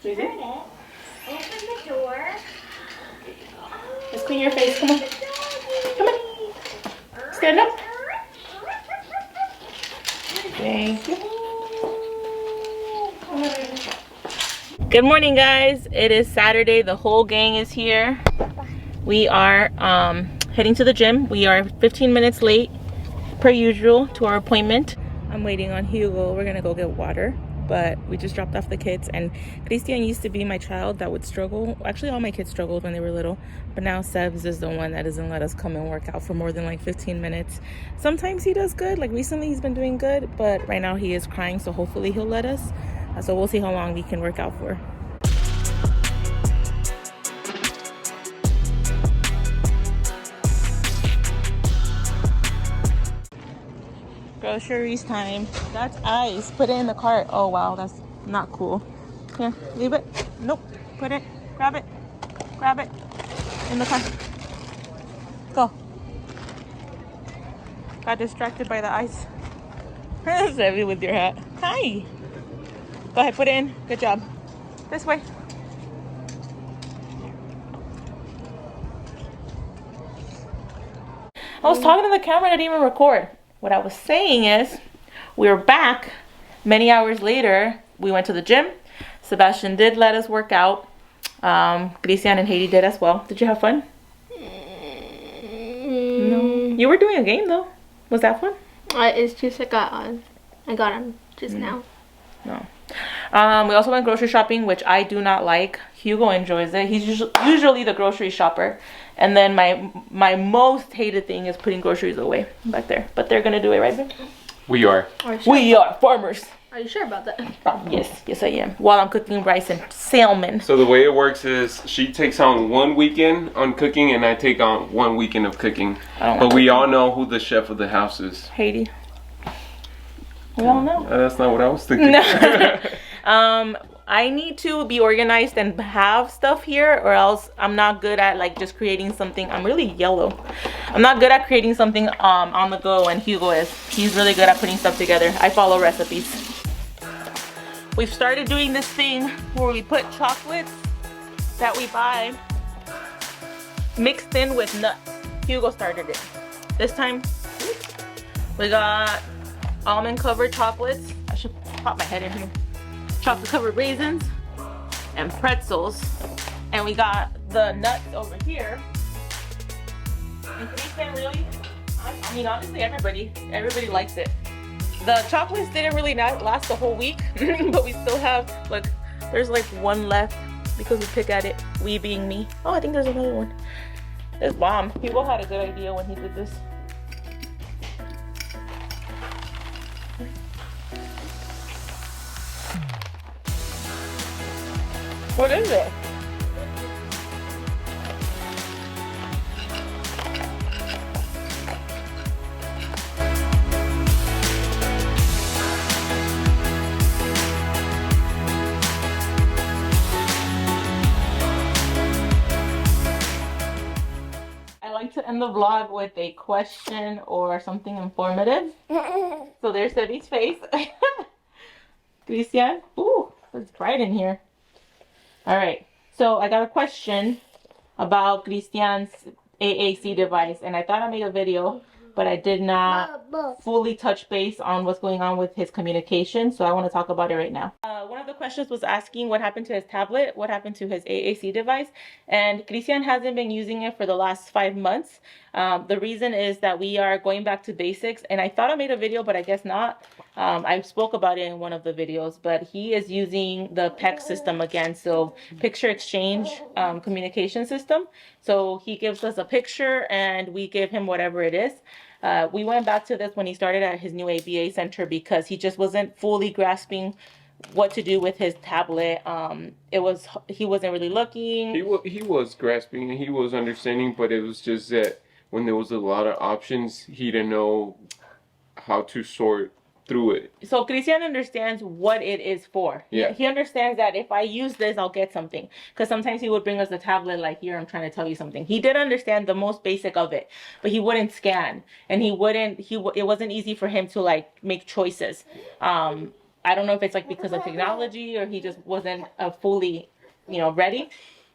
Turn it. Open the door. Let's clean your face. Come on. Come on. Stand up. Thank you. Good morning, guys. It is Saturday. The whole gang is here. We are heading to the gym. We are 15 minutes late, per usual, to our appointment. I'm waiting on Hugo. We're gonna go get water, but we just dropped off the kids. And Christian used to be my child that would struggle. Actually, all my kids struggled when they were little, but now Sebs is the one that doesn't let us come and work out for more than like 15 minutes. Sometimes he does good. Like recently he's been doing good, but right now he is crying, so hopefully he'll let us. So we'll see how long we can work out for. Groceries time. That's ice. Put it in the cart. Oh wow, that's not cool. Here, leave it. Nope. Put it. Grab it. Grab it. In the car. Go. Got distracted by the ice. Heavy with your hat. Hi. Go ahead, put it in. Good job. This way. I was talking to the camera and I didn't even record. What I was saying is, we were back many hours later. We went to the gym. Sebastian did let us work out. Christian and Haiti did as well. Did you have fun? No. You were doing a game though. Was that fun? It's just I got on just now. No. We also went grocery shopping, which I do not like. Hugo enjoys it. He's usually the grocery shopper. And then my most hated thing is putting groceries away back there. But they're gonna do it, right, babe? We are. We are farmers. Are you sure about that? Yes, I am. While I'm cooking rice and salmon. So the way it works is she takes on 1 weekend on cooking and I take on 1 weekend of cooking. But we all know who the chef of the house is. Haiti. We all know. That's not what I was thinking. I need to be organized and have stuff here, or else I'm not good at like just creating something. I'm really yellow. I'm not good at creating something on the go, and Hugo is. He's really good at putting stuff together. I follow recipes. We've started doing this thing where we put chocolates that we buy mixed in with nuts. Hugo started it. This time we got almond covered chocolates. I should pop my head in here. Chocolate covered raisins and pretzels, and we got the nuts over here. And Christian really, I mean honestly everybody likes it. The chocolates didn't really last the whole week, but we still have, look, there's like one left because we pick at it, we being me. Oh, I think there's another one. It's bomb. Hugo had a good idea when he did this. What is it? I like to end the vlog with a question or something informative. So there's Debbie's face. Christian? Ooh, it's bright in here. All right, so I got a question about Christian's AAC device, and I thought I made a video, but I did not fully touch base on what's going on with his communication, so I want to talk about it right now. One of the questions was asking what happened to his tablet, what happened to his AAC device, and Christian hasn't been using it for the last 5 months. The reason is that we are going back to basics, and I thought I made a video, but I guess not. I spoke about it in one of the videos, but he is using the Pecs system again, so picture exchange communication system. So he gives us a picture and we give him whatever it is. We went back to this when he started at his new ABA center because he just wasn't fully grasping what to do with his tablet. He wasn't really looking. He was grasping and he was understanding, but it was just that when there was a lot of options, he didn't know how to sort through it. So Christian understands what it is for. Yeah. He understands that if I use this, I'll get something. Because sometimes he would bring us a tablet like, here, I'm trying to tell you something. He did understand the most basic of it, but he wouldn't scan. And it wasn't easy for him to like make choices. I don't know if it's like because of technology or he just wasn't fully, ready.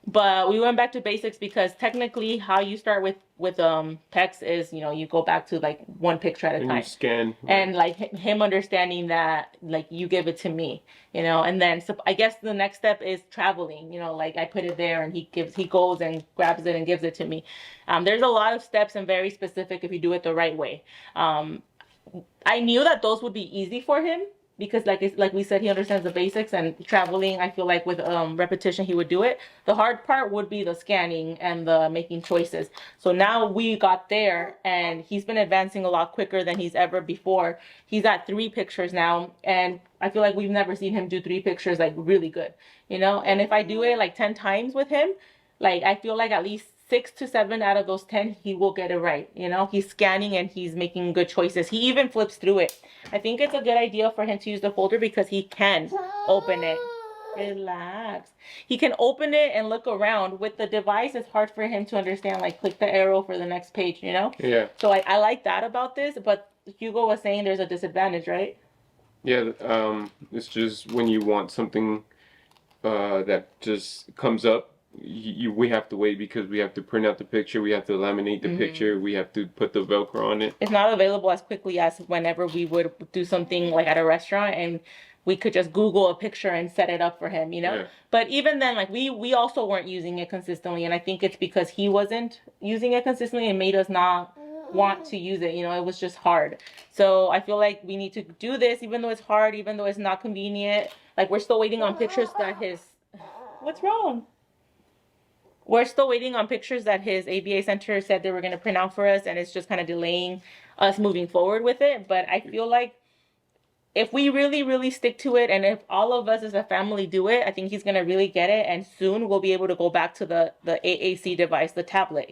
But we went back to basics because technically how you start with Pecs is, you go back to like one picture at a And time. you scan. Right. And like him understanding that like you give it to me, and then so I guess the next step is traveling, like I put it there and he goes and grabs it and gives it to me. There's a lot of steps and very specific if you do it the right way. I knew that those would be easy for him because like we said, he understands the basics, and traveling, I feel like with repetition he would do it. The hard part would be the scanning and the making choices. So now we got there and he's been advancing a lot quicker than he's ever before. He's at 3 pictures now, and I feel like we've never seen him do 3 pictures like really good, and if I do it like 10 times with him, like I feel like at least 6 to 7 out of those 10 he will get it right. He's scanning and he's making good choices. He even flips through it. I think it's a good idea for him to use the folder because he can open it. Relax. He can open it and look around. With the device, it's hard for him to understand, like click the arrow for the next page, Yeah. So I like that about this, but Hugo was saying there's a disadvantage, right? Yeah, it's just when you want something that just comes up, we have to wait because we have to print out the picture, we have to laminate the picture, we have to put the Velcro on it. It's not available as quickly as whenever we would do something like at a restaurant and we could just Google a picture and set it up for him, Yeah. But even then, like we also weren't using it consistently, and I think it's because he wasn't using it consistently and made us not want to use it. It was just hard. So I feel like we need to do this, even though it's hard, even though it's not convenient. Like we're still waiting on pictures that what's wrong? We're still waiting on pictures that his ABA center said they were going to print out for us, and it's just kind of delaying us moving forward with it. But I feel like if we really, really stick to it, and if all of us as a family do it, I think he's going to really get it, and soon we'll be able to go back to the AAC device, the tablet,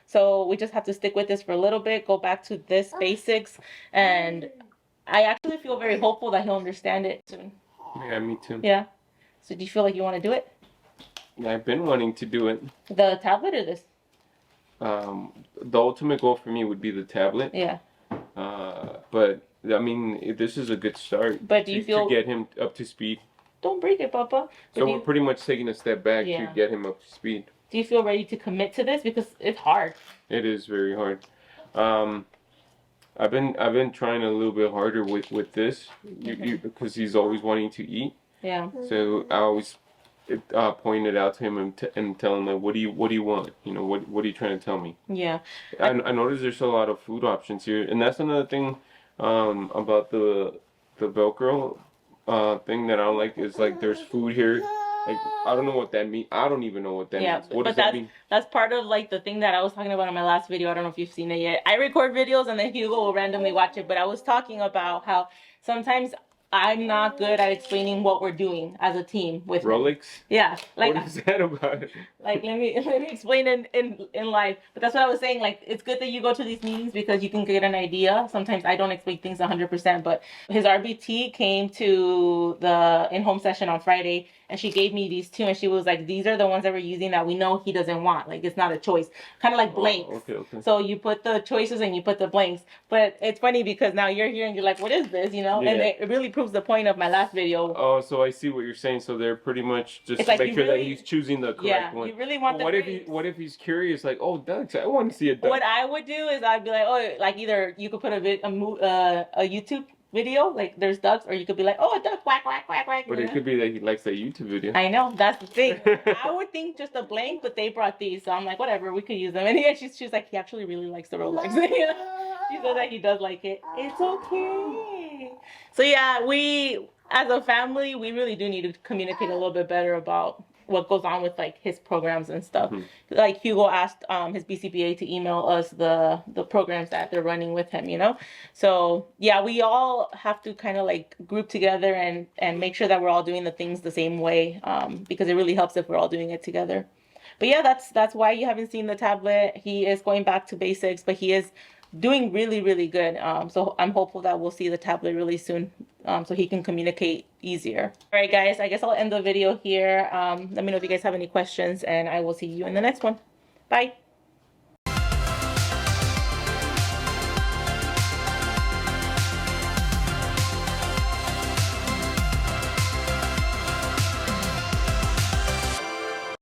So we just have to stick with this for a little bit, go back to this basics, and I actually feel very hopeful that he'll understand it soon. Yeah, me too. Yeah. So do you feel like you want to do it? I've been wanting to do it. The tablet or this? The ultimate goal for me would be the tablet. Yeah. But I mean, this is a good start. But do you feel to get him up to speed? Don't break it, Papa. So we're pretty much taking a step back Yeah. to get him up to speed. Do you feel ready to commit to this because it's hard? It is very hard. I've been trying a little bit harder with this, because he's always wanting to eat. Yeah. So I always point it out to him and tell him, like, what do you want? What are you trying to tell me? Yeah. I noticed there's a lot of food options here, and that's another thing about the Velcro thing that I don't like is like there's food here. Like, I don't know what that means. I don't even know what that means. What does that mean? That's part of like the thing that I was talking about in my last video. I don't know if you've seen it yet. I record videos and then Hugo will randomly watch it, but I was talking about how sometimes I'm not good at explaining what we're doing as a team with Rolex? Yeah. Like, what is that about? Like let me explain in life. But that's what I was saying. Like, it's good that you go to these meetings because you can get an idea. Sometimes I don't explain things 100%, but his RBT came to the in-home session on Friday, and she gave me these 2, and she was like, these are the ones that we're using that we know he doesn't want. Like, it's not a choice. Kind of like blanks. Okay. So you put the choices and you put the blanks. But it's funny because now you're here and you're like, what is this? Yeah. And it really proves the point of my last video. Oh, so I see what you're saying. So they're pretty much just like make sure that he's choosing the correct one. You really want what if he's curious, like, oh, ducks, I want to see a duck. What I would do is I'd be like, oh, like either you could put a YouTube video, like there's ducks, or you could be like, oh, a duck, quack, quack, quack, quack. But it could be that he likes that YouTube video. I know, that's the thing. I would think just a blank, but they brought these, so I'm like, whatever, we could use them. And yeah, she's like, he actually really likes the Rolex. She said that he does like it. It's okay. So yeah, we as a family, we really do need to communicate a little bit better about what goes on with like his programs and stuff. Like Hugo asked his BCBA to email us the programs that they're running with him, So yeah, we all have to kind of like group together and make sure that we're all doing the things the same way, because it really helps if we're all doing it together. But yeah, that's why you haven't seen the tablet. He is going back to basics, but he is doing really, really good. So I'm hopeful that we'll see the tablet really soon, so he can communicate easier. All right, guys, I guess I'll end the video here. Let me know if you guys have any questions, and I will see you in the next one. Bye.